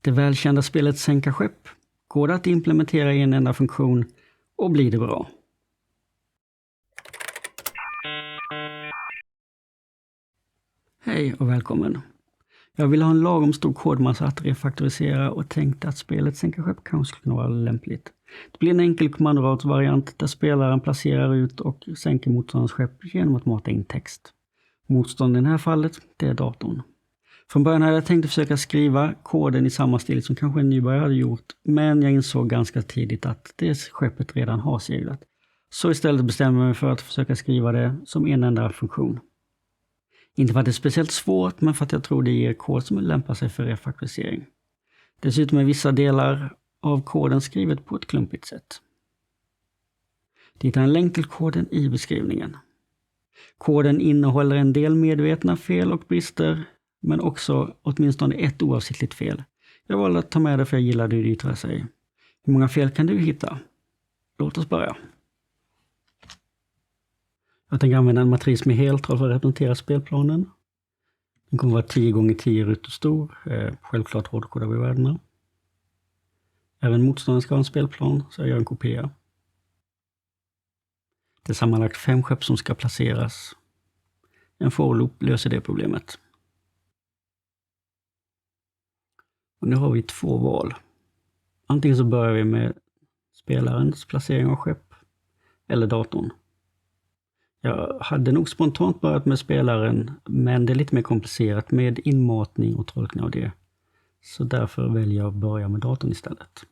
Det välkända spelet Sänka skepp går att implementera i en enda funktion och blir det bra. Hej och välkommen. Jag vill ha en lagom stor kodmassa att refaktorisera och tänkte att spelet Sänka skepp kanske skulle kunna vara lämpligt. Det blir en enkel kommandoradsvariant där spelaren placerar ut och sänker motståndarens skepp genom att mata in text. Motståndaren i det här fallet, det är datorn. Från början hade jag tänkt att försöka skriva koden i samma stil som kanske en nybörjare hade gjort, men jag insåg ganska tidigt att det skeppet redan har seglat. Så istället bestämde jag mig för att försöka skriva det som en enda funktion. Inte för att det är speciellt svårt, men för att jag tror det ger kod som lämpar sig för refaktorisering. Dessutom är vissa delar av koden skrivet på ett klumpigt sätt. Det hittar en länk till koden i beskrivningen. Koden innehåller en del medvetna fel och brister, men också åtminstone ett oavsiktligt fel. Jag valde att ta med det för jag gillade hur det yttrar sig. Hur många fel kan du hitta? Låt oss börja. Jag tänker använda en matris med heltal för att representera spelplanen. Den kommer vara 10 x 10 rutor stor. Självklart hårdkodar vi värdena. Även motståndaren ska ha en spelplan, så jag gör en kopia. Det är sammanlagt 5 skepp som ska placeras. En for loop löser det problemet. Och nu har vi 2 val. Antingen så börjar vi med spelarens placering av skepp eller datorn. Jag hade nog spontant börjat med spelaren, men det är lite mer komplicerat med inmatning och tolkning av det. Så därför väljer jag att börja med datorn istället.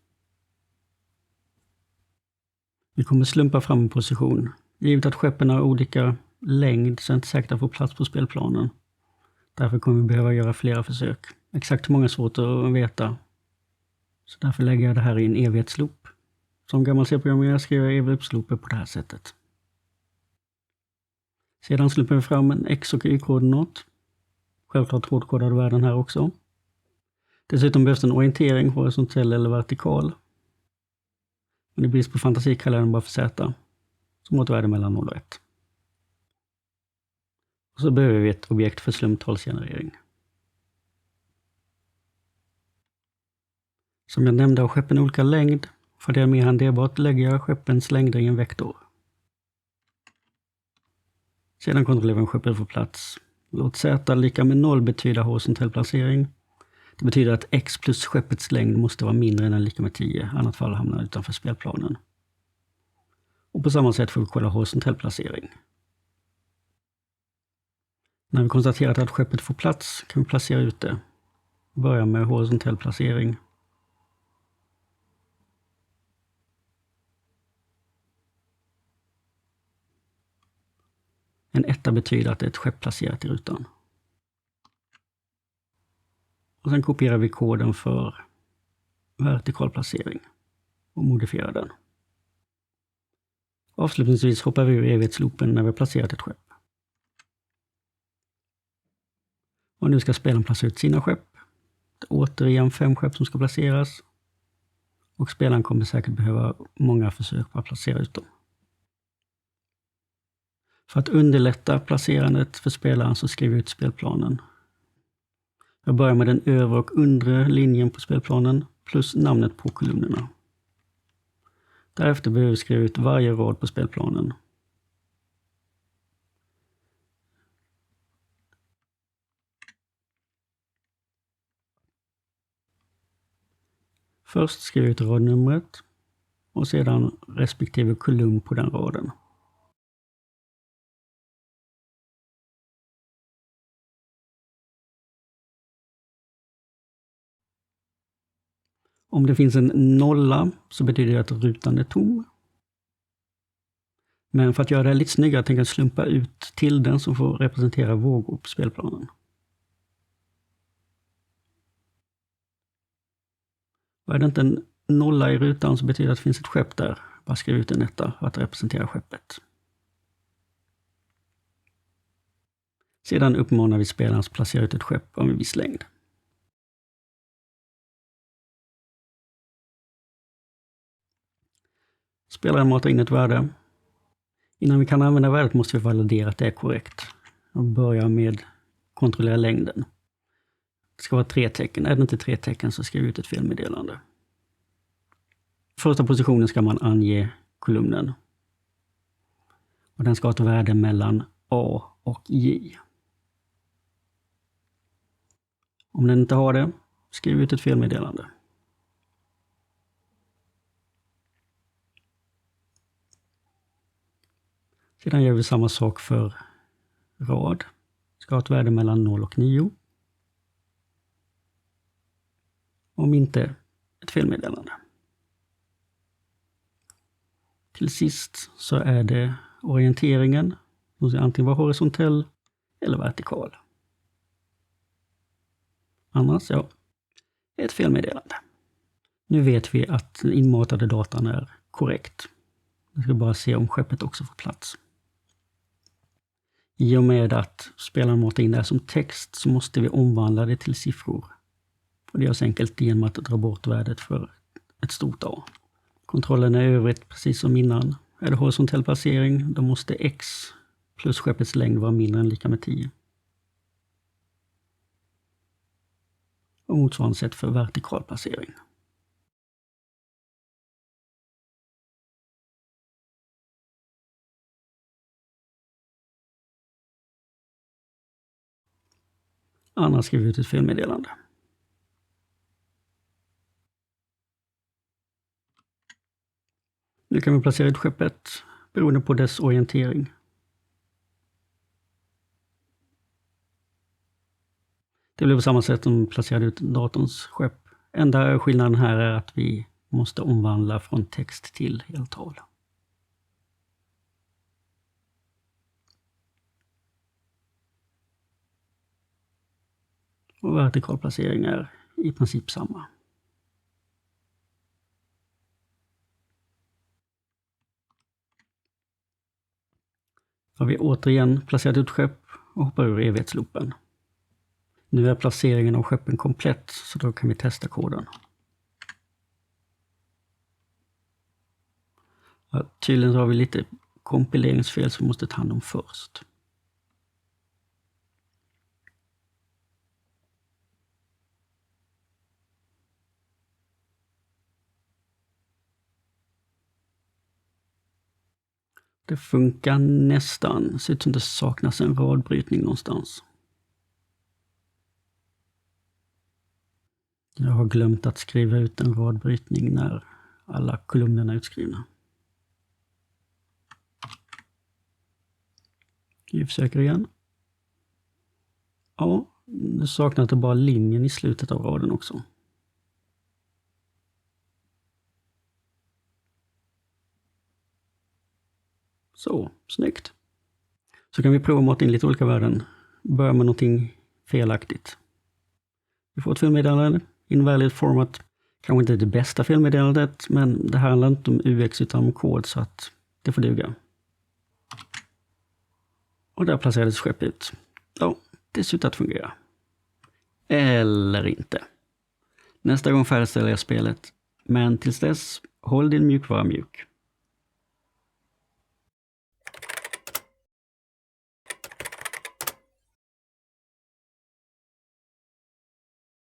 Vi kommer slumpa fram en position. Givet att skeppen har olika längd så är det inte säkert att få plats på spelplanen. Därför kommer vi behöva göra flera försök. Exakt hur många är svårt att veta. Så därför lägger jag det här i en evighetsloop. Som gammal C-programmerare skriver jag evighetslooper på det här sättet. Sedan slumpar vi fram en X- och Y-koordinat. Självklart hårdkodade värden här också. Dessutom behövs en orientering, horisontell eller vertikal. Men i brist på fantasi kallar jag den bara för Z. Som har ett värde mellan 0 och 1. Och så behöver vi ett objekt för slumptalsgenerering. Som jag nämnde har skeppen olika längd. För det är mer hanterbart lägger jag skeppens längder i en vektor. Sedan kontrollerar vi om skeppet får plats. Låt Z lika med 0 betyda horisontell placering. Det betyder att X plus skeppets längd måste vara mindre än eller lika med 10. I annat fall hamnar den utanför spelplanen. Och på samma sätt får vi kolla horisontell placering. När vi konstaterat att skeppet får plats kan vi placera ut det. Börja med horisontell placering. En 1 betyder att det är ett skepp placerat i rutan. Och sen kopierar vi koden för vertikal placering och modifierar den. Avslutningsvis hoppar vi ur evighetsloopen när vi har placerat ett skepp. Och nu ska spelaren placera ut sina skepp. Det är återigen 5 skepp som ska placeras. Och spelaren kommer säkert behöva många försök på att placera ut dem. För att underlätta placerandet för spelaren så skriver jag ut spelplanen. Jag börjar med den övre och undre linjen på spelplanen plus namnet på kolumnerna. Därefter behöver vi skriva ut varje rad på spelplanen. Först skriver vi ut radnumret och sedan respektive kolumn på den raden. Om det finns en nolla så betyder det att rutan är tom. Men för att göra det lite snyggare tänker jag slumpa ut tilden som får representera vågor på spelplanen. Och är det inte en nolla i rutan så betyder det att det finns ett skepp där. Bara skriv ut en 1 för att representera skeppet. Sedan uppmanar vi spelaren att placera ut ett skepp av en viss längd. Spelaren matar in ett värde. Innan vi kan använda värdet måste vi validera att det är korrekt. Och börja med kontrollera längden. Det ska vara 3 tecken. Är det inte 3 tecken så skriv ut ett felmeddelande. Första positionen ska man ange kolumnen. Och den ska ha ett värde mellan A och J. Om den inte har det, skriv ut ett felmeddelande. Sedan gör vi samma sak för rad. Ska ha ett värde mellan 0 och 9. Om inte, ett felmeddelande. Till sist så är det orienteringen. Den ska antingen vara horisontell eller vertikal. Annars, ja, ett felmeddelande. Nu vet vi att den inmatade datan är korrekt. Jag ska bara se om skeppet också får plats. I och med att spelaren matar in det här som text så måste vi omvandla det till siffror. Och det görs enkelt genom att dra bort värdet för ett stort A. Kontrollen är i övrigt precis som innan. Är det horisontell placering, då måste x plus skeppets längd vara mindre än lika med 10. Och motsvarande sätt för vertikal placering. Annars skriver vi ut ett felmeddelande. Nu kan vi placera ut skeppet beroende på dess orientering. Det blir på samma sätt som placerade ut datorns skepp. Enda skillnaden här är att vi måste omvandla från text till heltal. Och vertikal placering är i princip samma. Har vi återigen placerat ut skepp och hoppar ur evighetsloopen. Nu är placeringen av skeppen komplett så då kan vi testa koden. Ja, tydligen så har vi lite kompileringsfel som vi måste ta hand om först. Det funkar nästan. Det ser ut som det saknas en radbrytning någonstans. Jag har glömt att skriva ut en radbrytning när alla kolumnerna är utskrivna. Vi försöker igen. Ja, det saknas det bara linjen i slutet av raden också. Så, snyggt. Så kan vi prova att mata in lite olika värden. Börja med någonting felaktigt. Vi får ett felmeddelande, invalid format. Kanske inte det bästa felmeddelandet, men det här handlar inte om UX utan om kod så att det får duga. Och där placerades skepp ut. Ja, det ser ut att fungera. Eller inte. Nästa gång färdigställer jag spelet. Men tills dess, håll din mjukvara mjuk.